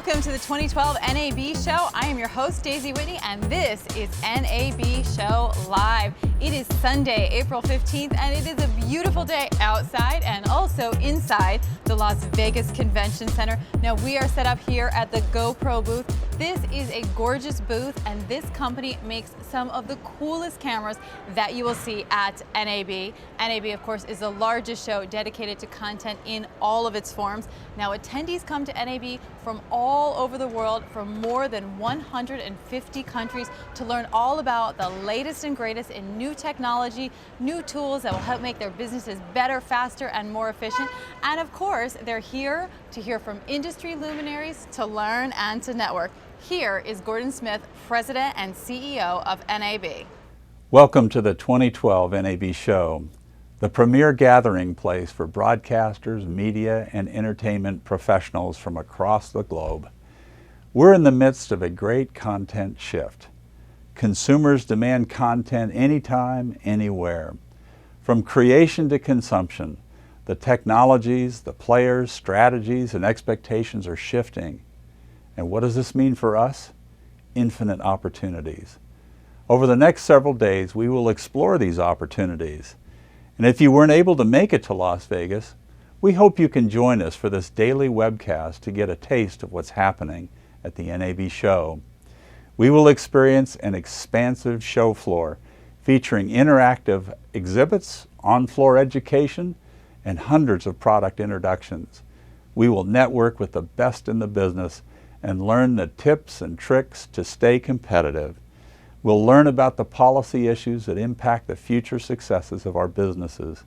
Welcome to the 2012 NAB Show. I am your host, Daisy Whitney, and this is NAB Show Live. It is Sunday, April 15th, and it is a beautiful day outside and also inside the Las Vegas Convention Center. Now, we are set up here at the GoPro booth. This is a gorgeous booth, and this company makes some of the coolest cameras that you will see at NAB. NAB, of course, is the largest show dedicated to content in all of its forms. Now, attendees come to NAB from all over the world, from more than 150 countries, to learn all about the latest and greatest in new technology, new tools that will help make their businesses better, faster, and more efficient. And of course, they're here to hear from industry luminaries, to learn and to network. Here is Gordon Smith, President and CEO of NAB. Welcome to the 2012 NAB Show, the premier gathering place for broadcasters, media, and entertainment professionals from across the globe. We're in the midst of a great content shift. Consumers demand content anytime, anywhere. From creation to consumption, the technologies, the players, strategies, and expectations are shifting. And what does this mean for us? Infinite opportunities. Over the next several days, we will explore these opportunities. And if you weren't able to make it to Las Vegas, we hope you can join us for this daily webcast to get a taste of what's happening at the NAB show. We will experience an expansive show floor featuring interactive exhibits, on-floor education, and hundreds of product introductions. We will network with the best in the business and learn the tips and tricks to stay competitive. We'll learn about the policy issues that impact the future successes of our businesses,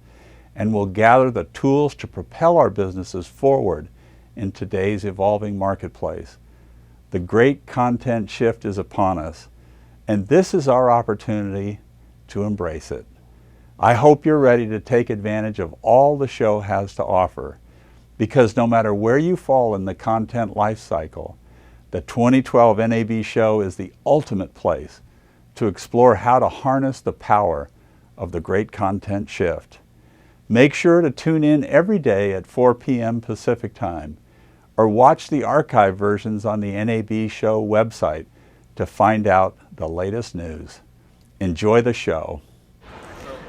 and we'll gather the tools to propel our businesses forward in today's evolving marketplace. The great content shift is upon us, and this is our opportunity to embrace it. I hope you're ready to take advantage of all the show has to offer, because no matter where you fall in the content life cycle, the 2012 NAB show is the ultimate place to explore how to harness the power of the great content shift. Make sure to tune in every day at 4 p.m. Pacific time, or watch the archive versions on the NAB show website to find out the latest news. Enjoy the show.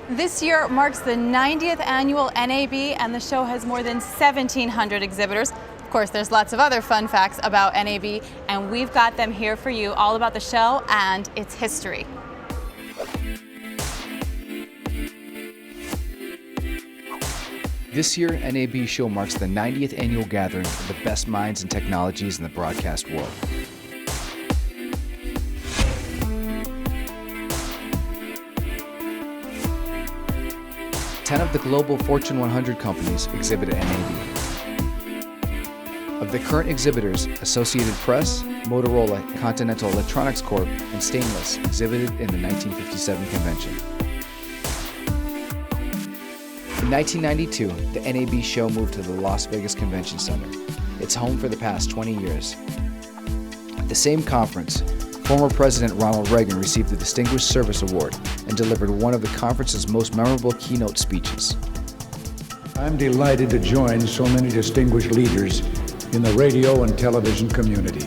This year marks the 90th annual NAB, and the show has more than 1,700 exhibitors. Of course, there's lots of other fun facts about NAB, and we've got them here for you, all about the show and its history. This year, NAB Show marks the 90th annual gathering of the best minds and technologies in the broadcast world. Ten of the global Fortune 100 companies exhibit at NAB. Of the current exhibitors, Associated Press, Motorola, Continental Electronics Corp., and Stainless exhibited in the 1957 convention. In 1992, the NAB show moved to the Las Vegas Convention Center. It's home for the past 20 years. At the same conference, former President Ronald Reagan received the Distinguished Service Award and delivered one of the conference's most memorable keynote speeches. I'm delighted to join so many distinguished leaders in the radio and television community.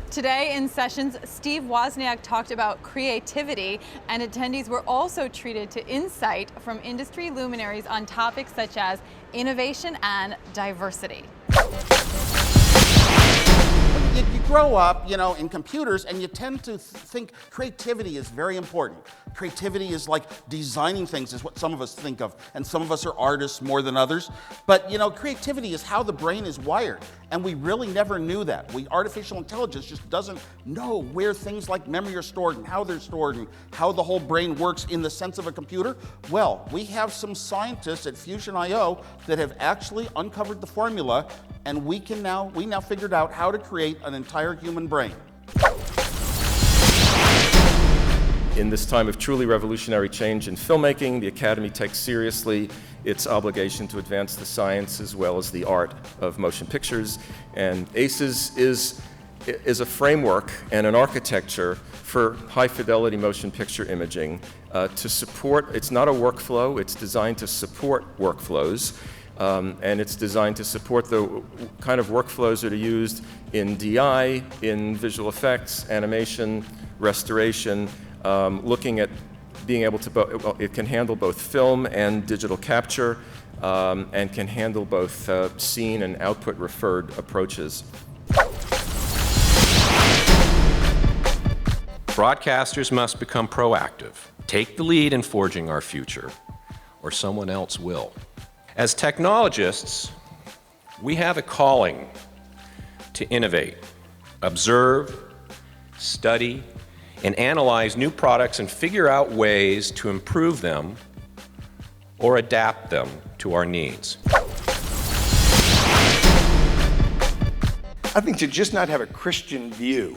Today in sessions, Steve Wozniak talked about creativity, and attendees were also treated to insight from industry luminaries on topics such as innovation and diversity. You grow up, in computers, and you tend to think creativity is very important. Creativity is like designing things, is what some of us think of, and some of us are artists more than others. But creativity is how the brain is wired, and we really never knew that. Artificial intelligence just doesn't know where things like memory are stored and how they're stored and how the whole brain works in the sense of a computer. Well, we have some scientists at Fusion.io that have actually uncovered the formula, and we now figured out how to create an entire human brain. In this time of truly revolutionary change in filmmaking, the Academy takes seriously its obligation to advance the science as well as the art of motion pictures. And ACES is a framework and an architecture for high-fidelity motion picture imaging to support. It's not a workflow, it's designed to support workflows and it's designed to support the kind of workflows that are used in DI, in visual effects, animation, restoration, looking at being able to, it can handle both film and digital capture, and can handle both scene and output referred approaches. Broadcasters must become proactive, take the lead in forging our future, or someone else will. As technologists, we have a calling to innovate, observe, study, and analyze new products and figure out ways to improve them or adapt them to our needs. I think to just not have a Christian view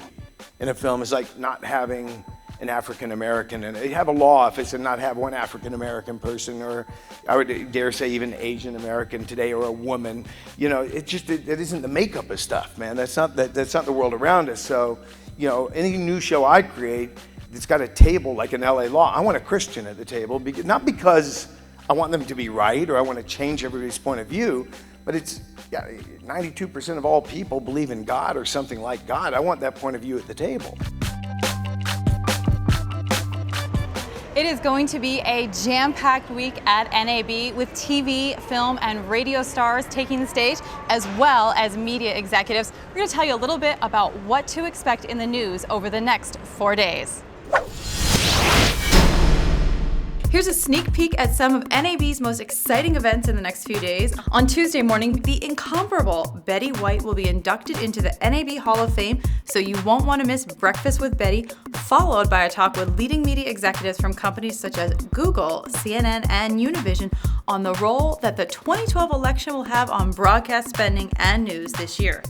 in a film is like not having an African American, and they have a law office and not have one African American person, or I would dare say even Asian American today, or a woman. You know, it isn't the makeup of stuff, man. That's not the world around us. So, you know, any new show I create, it's got a table like an LA Law. I want a Christian at the table, not because I want them to be right or I want to change everybody's point of view, but it's 92% of all people believe in God or something like God. I want that point of view at the table. It is going to be a jam-packed week at NAB with TV, film, and radio stars taking the stage, as well as media executives. We're going to tell you a little bit about what to expect in the news over the next 4 days. Here's a sneak peek at some of NAB's most exciting events in the next few days. On Tuesday morning, the incomparable Betty White will be inducted into the NAB Hall of Fame, so you won't want to miss Breakfast with Betty, followed by a talk with leading media executives from companies such as Google, CNN, and Univision on the role that the 2012 election will have on broadcast spending and news this year.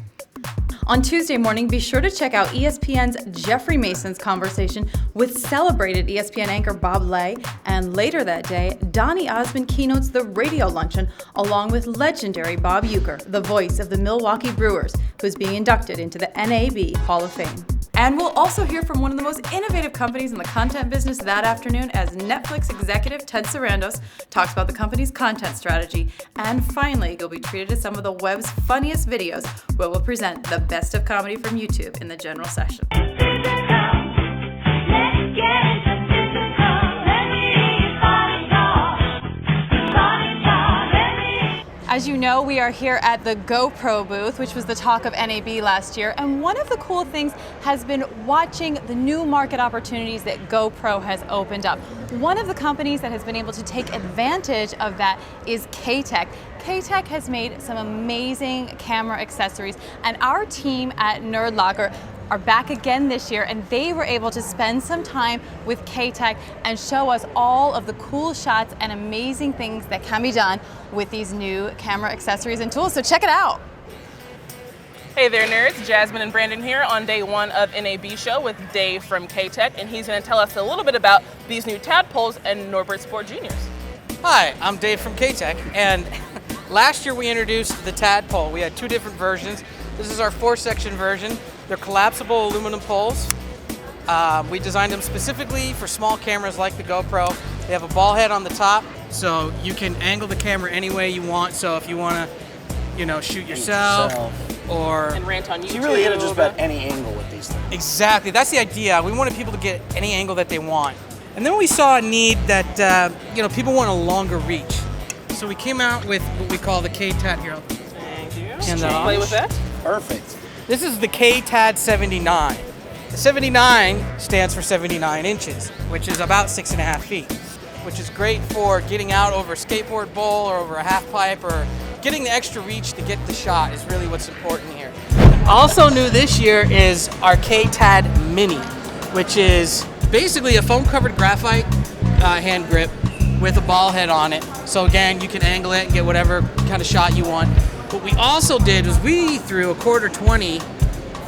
On Tuesday morning, be sure to check out ESPN's Jeffrey Mason's conversation with celebrated ESPN anchor Bob Lay, and later that day, Donny Osmond keynotes the radio luncheon along with legendary Bob Uecker, the voice of the Milwaukee Brewers, who's being inducted into the NAB Hall of Fame. And we'll also hear from one of the most innovative companies in the content business that afternoon as Netflix executive Ted Sarandos talks about the company's content strategy. And finally, you'll be treated to some of the web's funniest videos, where we'll present the best of comedy from YouTube in the general session. As you know, we are here at the GoPro booth, which was the talk of NAB last year. And one of the cool things has been watching the new market opportunities that GoPro has opened up. One of the companies that has been able to take advantage of that is K-Tech. K-Tech has made some amazing camera accessories, and our team at Nerd Locker are back again this year, and they were able to spend some time with K-Tech and show us all of the cool shots and amazing things that can be done with these new camera accessories and tools. So check it out. Hey there, nerds. Jasmine and Brandon here on day one of NAB Show with Dave from K-Tech, and he's going to tell us a little bit about these new tadpoles and Norbert Sport Juniors. Hi, I'm Dave from K-Tech, and last year we introduced the tadpole. We had two different versions. This is our 4-section version. They're collapsible aluminum poles. We designed them specifically for small cameras like the GoPro. They have a ball head on the top, so you can angle the camera any way you want. So if you want to, shoot yourself or and rant on YouTube. So you really hit it just about any angle with these things. Exactly, that's the idea. We wanted people to get any angle that they want. And then we saw a need that people want a longer reach. So we came out with what we call the K-Tad here. Thank you. And play with that. Perfect. This is the K-Tad 79. The 79 stands for 79 inches, which is about 6.5 feet, which is great for getting out over a skateboard bowl or over a half pipe, or getting the extra reach to get the shot is really what's important here. Also new this year is our K-Tad Mini, which is basically a foam-covered graphite hand grip with a ball head on it. So again, you can angle it and get whatever kind of shot you want. What we also did was we threw a 1/4-20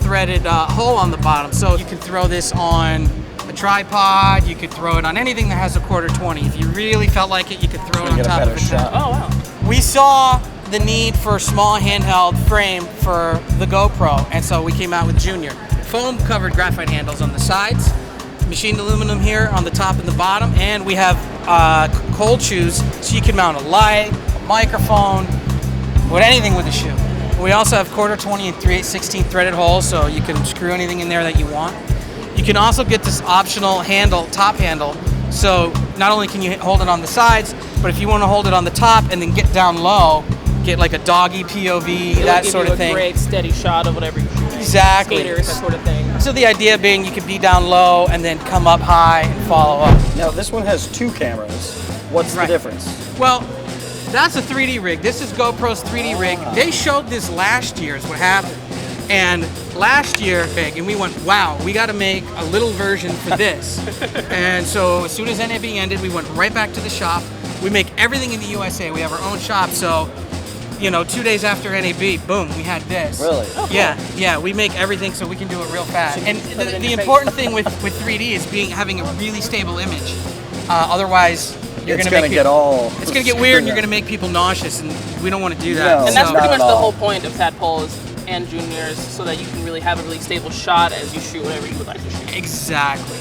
threaded hole on the bottom. So you can throw this on a tripod, you could throw it on anything that has a 1/4-20. If you really felt like it, you could throw it on top of it. Oh, wow. We saw the need for a small handheld frame for the GoPro, and so we came out with Junior. Foam covered graphite handles on the sides, machined aluminum here on the top and the bottom, and we have cold shoes so you can mount a light, a microphone, with anything with a shoe. We also have 1/4, 20, and 3/8/16 threaded holes, so you can screw anything in there that you want. You can also get this optional handle, top handle, so not only can you hold it on the sides, but if you want to hold it on the top and then get down low, get like a doggy POV, that sort of thing. It'll give you a great steady shot of whatever you're shooting. Exactly. Skaters, that sort of thing. So the idea being you can be down low and then come up high and follow up. Now this one has 2 cameras. What's the difference? Well, that's a 3D rig. This is GoPro's 3D rig. They showed this last year is what happened. And last year, and we went, wow, we got to make a little version for this. And so as soon as NAB ended, we went right back to the shop. We make everything in the USA. We have our own shop. So, 2 days after NAB, boom, we had this. Really? Oh, cool. Yeah, we make everything so we can do it real fast. And the important thing with 3D is having a really stable image. Otherwise, you're It's going to get all. it's going to get weird and you're going to make people nauseous, and we don't want to do that. No, And that's pretty much not at the all. whole point of tadpoles and juniors, so that you can really have a really stable shot as you shoot whatever you would like to shoot. Exactly.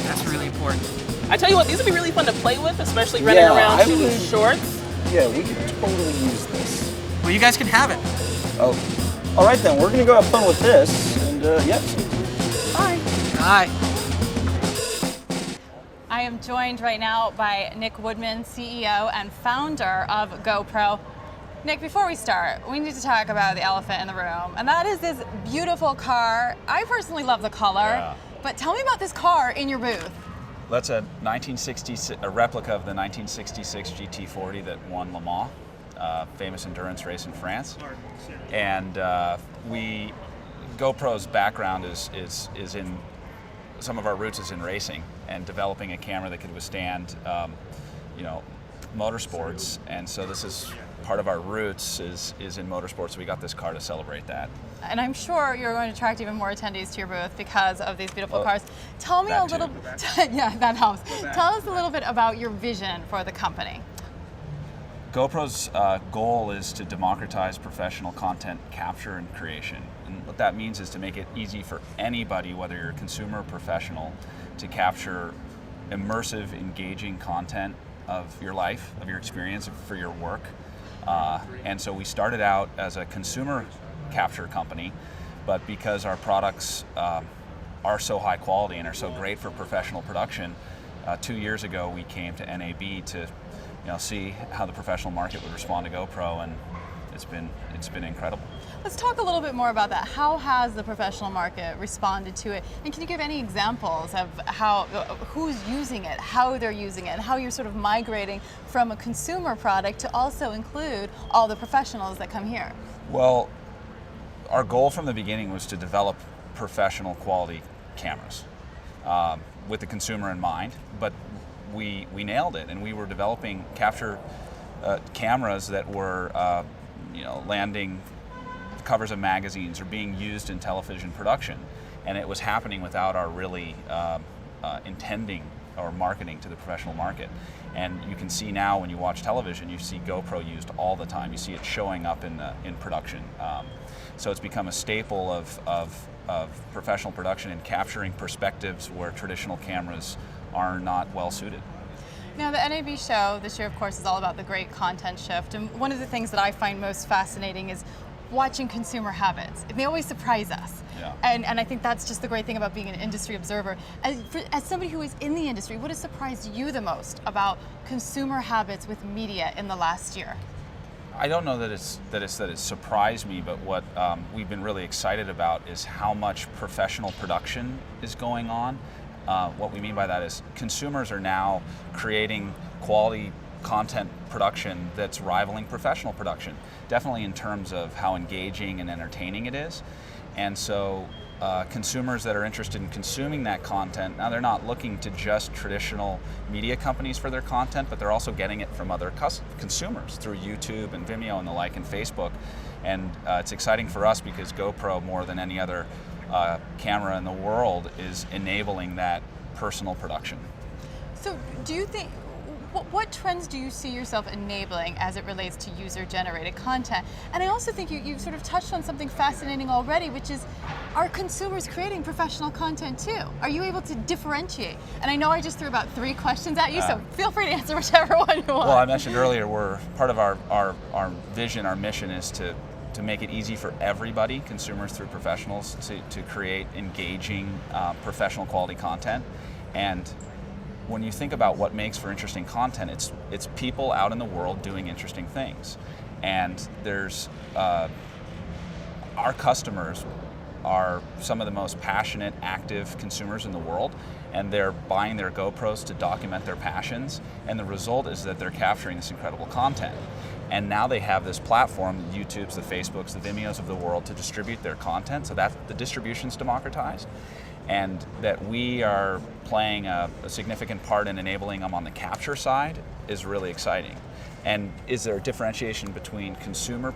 That's really important. I tell you what, these would be really fun to play with, especially running around I shooting would- shorts. Yeah, we could totally use this. Well, you guys can have it. Oh. All right then, we're gonna go have fun with this, and yeah. Bye. Bye. I am joined right now by Nick Woodman, CEO and founder of GoPro. Nick, before we start, we need to talk about the elephant in the room, and that is this beautiful car. I personally love the color, but tell me about this car in your booth. That's a replica of the 1966 GT40 that won Le Mans, famous endurance race in France. And GoPro's background is in, some of our roots is in racing and developing a camera that could withstand, motorsports. And so this is part of our roots is in motorsports. So we got this car to celebrate that. And I'm sure you're going to attract even more attendees to your booth because of these beautiful cars. Tell me a little, yeah, that helps. Tell us a little bit about your vision for the company. GoPro's goal is to democratize professional content capture and creation. And what that means is to make it easy for anybody, whether you're a consumer or professional, to capture immersive, engaging content of your life, of your experience, for your work. And so we started out as a consumer capture company, but because our products are so high quality and are so great for professional production, 2 years ago we came to NAB to see how the professional market would respond to GoPro, and it's been incredible. Let's talk a little bit more about that. How has the professional market responded to it? And can you give any examples of who's using it, how they're using it, and how you're sort of migrating from a consumer product to also include all the professionals that come here? Well, our goal from the beginning was to develop professional quality cameras with the consumer in mind, but we nailed it, and we were developing capture cameras that were landing covers of magazines or being used in television production, and it was happening without our really intending or marketing to the professional market. And you can see now when you watch television, you see GoPro used all the time. You see it showing up in production. So it's become a staple of professional production and capturing perspectives where traditional cameras are not well suited. Now, the NAB show this year, of course, is all about the great content shift. And one of the things that I find most fascinating is watching consumer habits. They always surprise us. Yeah. And I think that's just the great thing about being an industry observer. As somebody who is in the industry, what has surprised you the most about consumer habits with media in the last year? I don't know that it's surprised me, but what we've been really excited about is how much professional production is going on. What we mean by that is consumers are now creating quality content production that's rivaling professional production, definitely in terms of how engaging and entertaining it is. And so consumers that are interested in consuming that content, now they're not looking to just traditional media companies for their content, but they're also getting it from other consumers through YouTube and Vimeo and the like, and Facebook. And it's exciting for us because GoPro, more than any other camera in the world, is enabling that personal production. So do you think, What trends do you see yourself enabling as it relates to user-generated content? And I also think you've sort of touched on something fascinating already, which is, are consumers creating professional content too? Are you able to differentiate? And I know I just threw about 3 questions at you, so feel free to answer whichever one you want. Well, I mentioned earlier, we're part of our vision, our mission is to make it easy for everybody, consumers through professionals, to create engaging, professional quality content. And when you think about what makes for interesting content, it's people out in the world doing interesting things. And there's our customers are some of the most passionate, active consumers in the world, and they're buying their GoPros to document their passions, and the result is that they're capturing this incredible content. And now they have this platform, the YouTubes, the Facebooks, the Vimeos of the world, to distribute their content, so that the distribution's democratized, and that we are playing a significant part in enabling them on the capture side is really exciting. And is there a differentiation between consumer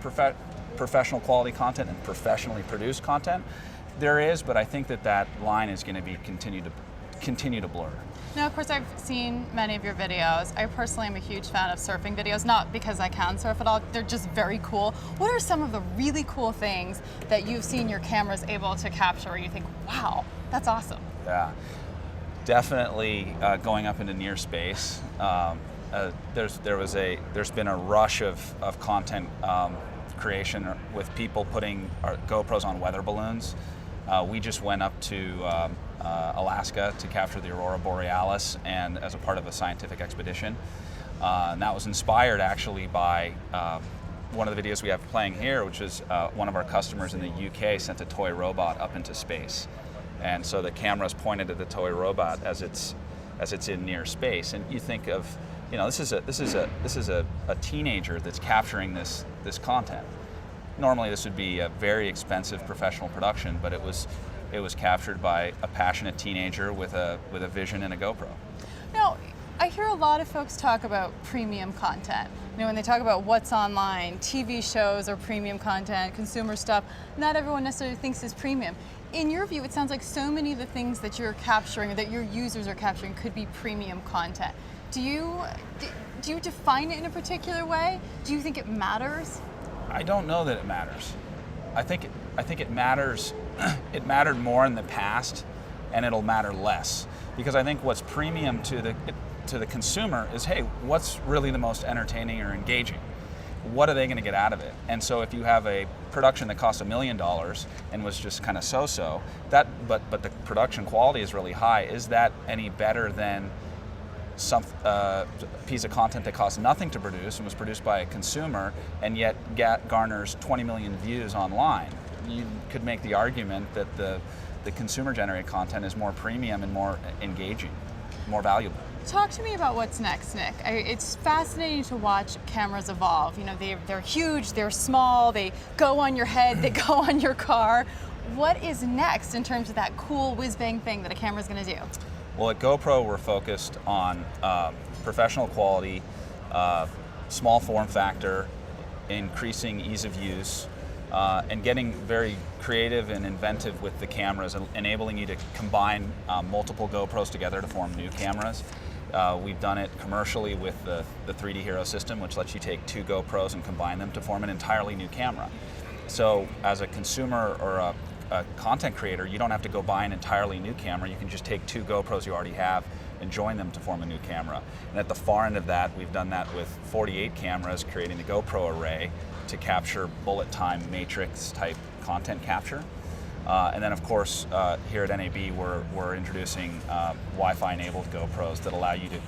professional quality content and professionally produced content? There is, but I think that line is going to be continue to blur. Now, of course, I've seen many of your videos. I personally am a huge fan of surfing videos, not because I can surf at all, they're just very cool. What are some of the really cool things that you've seen your cameras able to capture where you think, wow, that's awesome? Yeah, definitely going up into near space. There's been a rush of content creation with people putting our GoPros on weather balloons. We just went up to Alaska to capture the Aurora Borealis, and as a part of a scientific expedition. And that was inspired actually by one of the videos we have playing here, which is one of our customers in the UK sent a toy robot up into space. And so the camera's pointed at the toy robot as it's in near space. And you think of, this is a teenager that's capturing this content. Normally this would be a very expensive professional production, but it was captured by a passionate teenager with a vision and a GoPro. Now, I hear a lot of folks talk about premium content. When they talk about what's online, TV shows are premium content, consumer stuff, not everyone necessarily thinks is premium. In your view, it sounds like so many of the things that you're capturing or that your users are capturing could be premium content. Do you define it in a particular way? Do you think it matters? I don't know that it matters. I think it matters. It mattered more in the past, and it'll matter less, because I think what's premium to the consumer is, hey, what's really the most entertaining or engaging? What are they going to get out of it? And so if you have a production that cost $1 million and was just kind of so-so, but the production quality is really high, is that any better than some piece of content that costs nothing to produce and was produced by a consumer and yet garners 20 million views online? You could make the argument that the consumer-generated content is more premium and more engaging, more valuable. Talk to me about what's next, Nick. It's fascinating to watch cameras evolve. They're huge, they're small, they go on your head, they go on your car. What is next in terms of that cool whiz-bang thing that a camera's going to do? Well, at GoPro, we're focused on professional quality, small form factor, increasing ease of use, and getting very creative and inventive with the cameras, enabling you to combine multiple GoPros together to form new cameras. We've done it commercially with the 3D Hero system, which lets you take 2 GoPros and combine them to form an entirely new camera. So as a consumer or a content creator, you don't have to go buy an entirely new camera. You can just take 2 GoPros you already have and join them to form a new camera. And at the far end of that, we've done that with 48 cameras, creating the GoPro array to capture bullet time matrix type content capture. And then of course, here at NAB, we're introducing Wi-Fi enabled GoPros that allow you to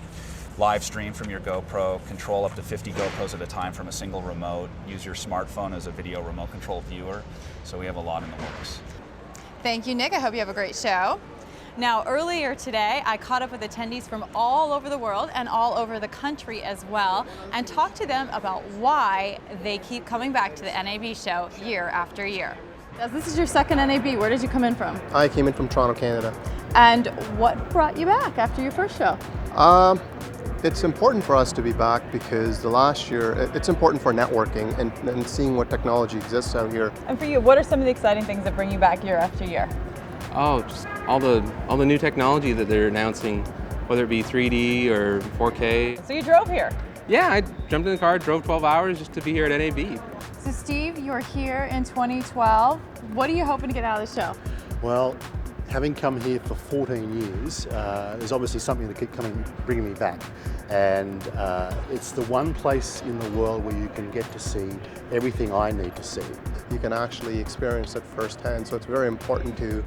live stream from your GoPro, control up to 50 GoPros at a time from a single remote, use your smartphone as a video remote control viewer. So we have a lot in the works. Thank you, Nick. I hope you have a great show. Now, earlier today, I caught up with attendees from all over the world and all over the country as well, and talked to them about why they keep coming back to the NAB show year after year. This is your second NAB. Where did you come in from? I came in from Toronto, Canada. And what brought you back after your first show? It's important for us to be back because the last year, it's important for networking and seeing what technology exists out here. And for you, what are some of the exciting things that bring you back year after year? Oh, just all the new technology that they're announcing. whether it be 3D or 4K. So you drove here. Yeah, I jumped in the car, drove 12 hours just to be here at NAB. So Steve, you're here in 2012. What are you hoping to get out of the show? Well, having come here for 14 years, there's obviously something that keeps bringing me back. And it's the one place in the world where you can get to see everything I need to see. You can actually experience it firsthand, so it's very important to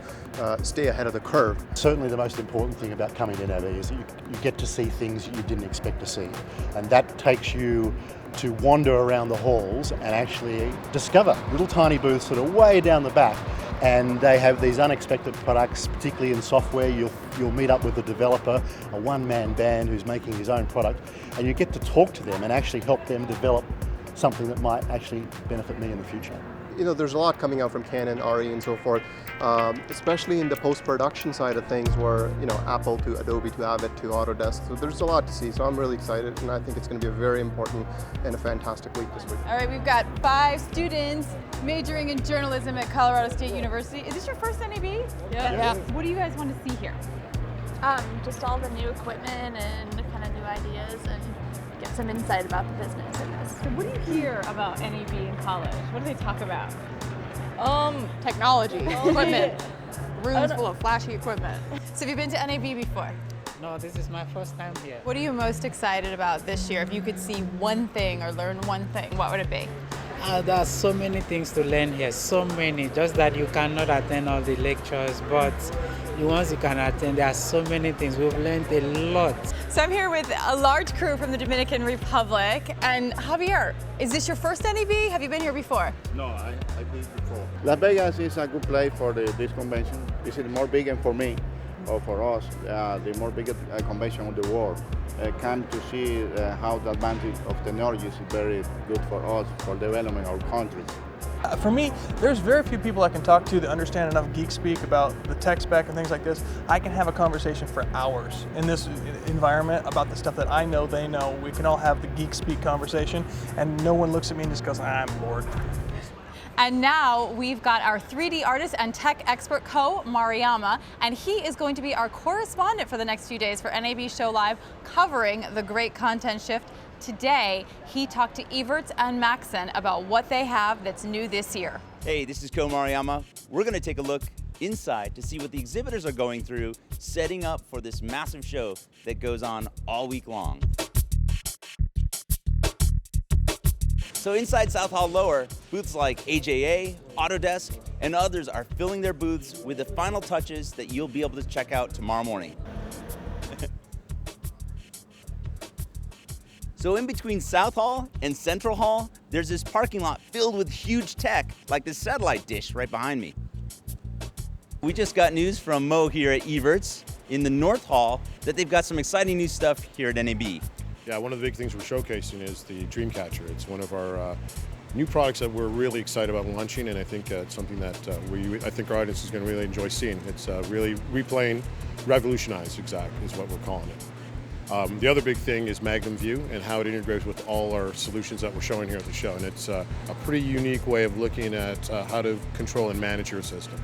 stay ahead of the curve. Certainly the most important thing about coming to NAB is that you get to see things you didn't expect to see. And that takes you to wander around the halls and actually discover little tiny booths that are way down the back. And they have these unexpected products, particularly in software. You'll meet up with a developer, a one-man band who's making his own product, and you get to talk to them and actually help them develop something that might actually benefit me in the future. You know, there's a lot coming out from Canon, RE, and so forth, especially in the post-production side of things, where Apple to Adobe to Avid to Autodesk. So there's a lot to see. So I'm really excited, and I think it's going to be a very important and a fantastic week this week. All right, we've got 5 students majoring in journalism at Colorado State University. Is this your first NAB? Yeah. What do you guys want to see here? Just all the new equipment and kind of new ideas and get some insight about the business, I guess. So what do you hear about NAB in college? What do they talk about? Technology, equipment, rooms full of flashy equipment. So have you been to NAB before? No, this is my first time here. What are you most excited about this year? If you could see one thing or learn one thing, what would it be? There are so many things to learn here, so many, just that you cannot attend all the lectures, but once you can attend, there are so many things. We've learned a lot. So I'm here with a large crew from the Dominican Republic, and Javier, is this your first NAB? Have you been here before? No, I've been before. Las Vegas is a good place for this convention. This is more big, and for me, or for us, the more biggest convention of the world. Come to see how the advantage of technology is very good for us, for developing our country. For me, there's very few people I can talk to that understand enough geek speak about the tech spec and things like this. I can have a conversation for hours in this environment about the stuff that I know they know. We can all have the geek speak conversation, and no one looks at me and just goes, I'm bored. And now we've got our 3D artist and tech expert Ko Maruyama, and he is going to be our correspondent for the next few days for NAB Show Live, covering the great content shift. Today, he talked to Evertz and Maxon about what they have that's new this year. Hey, this is Ko Maruyama. We're going to take a look inside to see what the exhibitors are going through, setting up for this massive show that goes on all week long. So inside South Hall Lower, booths like AJA, Autodesk, and others are filling their booths with the final touches that you'll be able to check out tomorrow morning. So in between South Hall and Central Hall, there's this parking lot filled with huge tech, like this satellite dish right behind me. We just got news from Mo here at Evertz in the North Hall that they've got some exciting new stuff here at NAB. Yeah, one of the big things we're showcasing is the Dreamcatcher. It's one of our new products that we're really excited about launching, and I think it's something that I think our audience is going to really enjoy seeing. It's really replaying, revolutionize, exactly, is what we're calling it. The other big thing is Magnum View and how it integrates with all our solutions that we're showing here at the show, and it's a pretty unique way of looking at how to control and manage your system.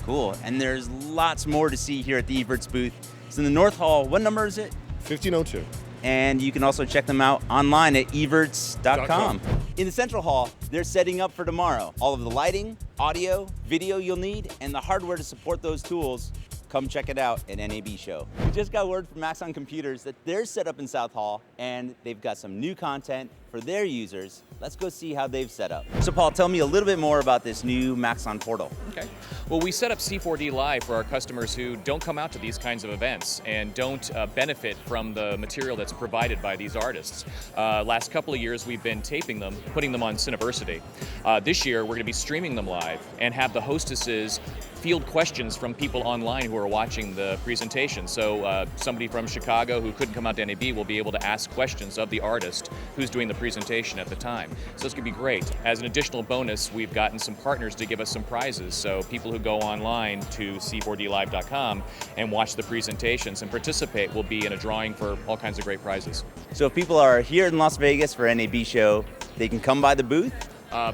Cool, and there's lots more to see here at the Evertz booth. It's in the North Hall. What number is it? 1502. And you can also check them out online at evertz.com. In the Central Hall, they're setting up for tomorrow. All of the lighting, audio, video you'll need, and the hardware to support those tools. Come check it out at NAB Show. We just got word from Maxon Computers that they're set up in South Hall, and they've got some new content for their users. Let's go see how they've set up. So Paul, tell me a little bit more about this new Maxon portal. Okay. Well, we set up C4D Live for our customers who don't come out to these kinds of events and don't benefit from the material that's provided by these artists. Last couple of years, we've been taping them, putting them on Cineversity. This year, we're going to be streaming them live and have the hostesses field questions from people online who are watching the presentation. So somebody from Chicago who couldn't come out to NAB will be able to ask questions of the artist who's doing the presentation at the time. So it's going to be great. As an additional bonus, we've gotten some partners to give us some prizes. So people who go online to c4dlive.com and watch the presentations and participate will be in a drawing for all kinds of great prizes. So if people are here in Las Vegas for NAB Show, they can come by the booth?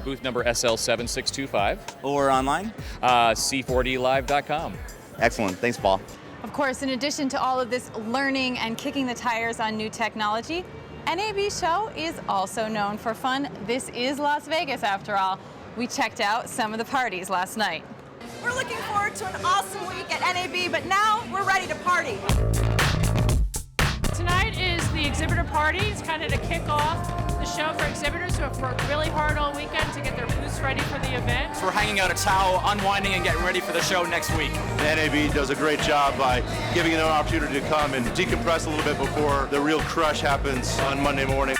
Booth number SL7625. Or online? C4dlive.com. Excellent. Thanks, Paul. Of course, in addition to all of this learning and kicking the tires on new technology, NAB Show is also known for fun. This is Las Vegas, after all. We checked out some of the parties last night. We're looking forward to an awesome week at NAB, but now we're ready to party. Tonight is the exhibitor party. It's kind of to kick off the show for exhibitors who have worked really hard all weekend to get their booths ready for the event. We're hanging out a towel, unwinding, and getting ready for the show next week. The NAB does a great job by giving you an opportunity to come and decompress a little bit before the real crush happens on Monday morning.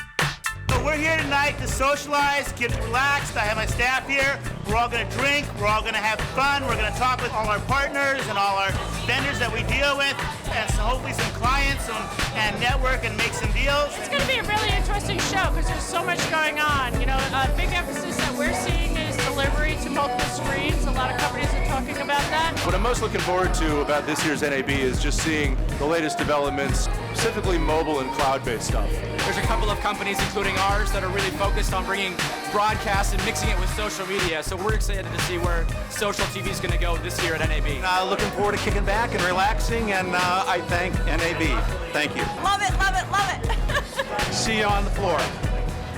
We're here tonight to socialize, get relaxed. I have my staff here. We're all going to drink. We're all going to have fun. We're going to talk with all our partners and all our vendors that we deal with, and so hopefully some clients and network and make some deals. It's going to be a really interesting show because there's so much going on. You know, a big emphasis that we're seeing is delivery to multiple screens. A lot of companies are talking about that. What I'm most looking forward to about this year's NAB is just seeing the latest developments, specifically mobile and cloud-based stuff. There's a couple of companies, including ours, that are really focused on bringing broadcast and mixing it with social media. So we're excited to see where social TV is going to go this year at NAB. Looking forward to kicking back and relaxing, and I thank NAB. Thank you. Love it, love it, love it. See you on the floor.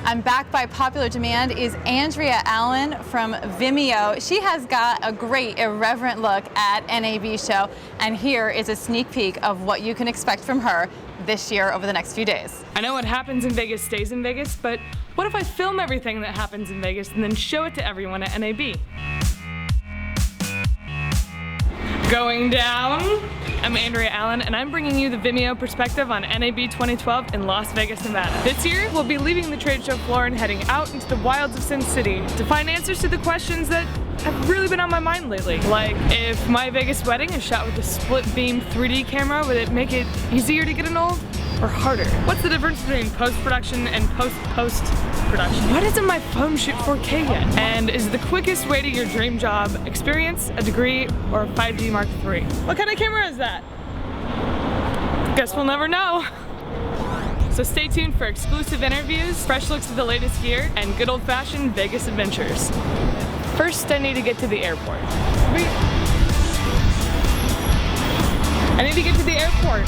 And back by popular demand is Andrea Allen from Vimeo. She has got a great irreverent look at NAB Show, and here is a sneak peek of what you can expect from her this year over the next few days. I know what happens in Vegas stays in Vegas, but what if I film everything that happens in Vegas and then show it to everyone at NAB? Going down. I'm Andrea Allen, and I'm bringing you the Vimeo perspective on NAB 2012 in Las Vegas, Nevada. This year, we'll be leaving the trade show floor and heading out into the wilds of Sin City to find answers to the questions that have really been on my mind lately. Like, if my Vegas wedding is shot with a split beam 3D camera, would it make it easier to get annulled or harder? What's the difference between post-production and post-production? Why doesn't my phone shoot 4K yet? And is the quickest way to your dream job experience, a degree, or a 5D Mark III? What kind of camera is that? Guess we'll never know. So stay tuned for exclusive interviews, fresh looks at the latest gear, and good old-fashioned Vegas adventures. First, I need to get to the airport. I need to get to the airport.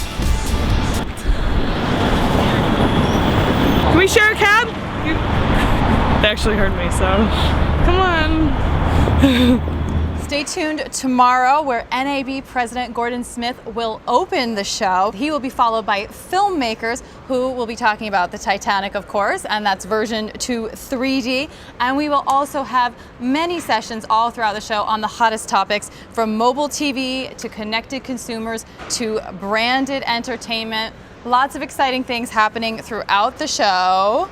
Can we share a cab? They actually heard me, so come on. Stay tuned tomorrow, where NAB President Gordon Smith will open the show. He will be followed by filmmakers who will be talking about the Titanic, of course, and that's version 2 3D. And we will also have many sessions all throughout the show on the hottest topics, from mobile TV to connected consumers to branded entertainment. Lots of exciting things happening throughout the show.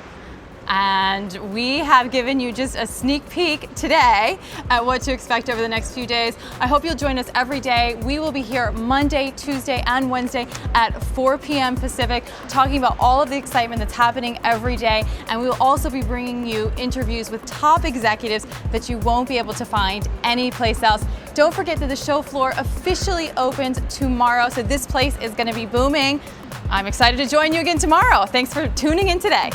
And we have given you just a sneak peek today at what to expect over the next few days. I hope you'll join us every day. We will be here Monday, Tuesday, and Wednesday at 4 p.m. Pacific, talking about all of the excitement that's happening every day. And we will also be bringing you interviews with top executives that you won't be able to find anyplace else. Don't forget that the show floor officially opens tomorrow, so this place is going to be booming. I'm excited to join you again tomorrow. Thanks for tuning in today.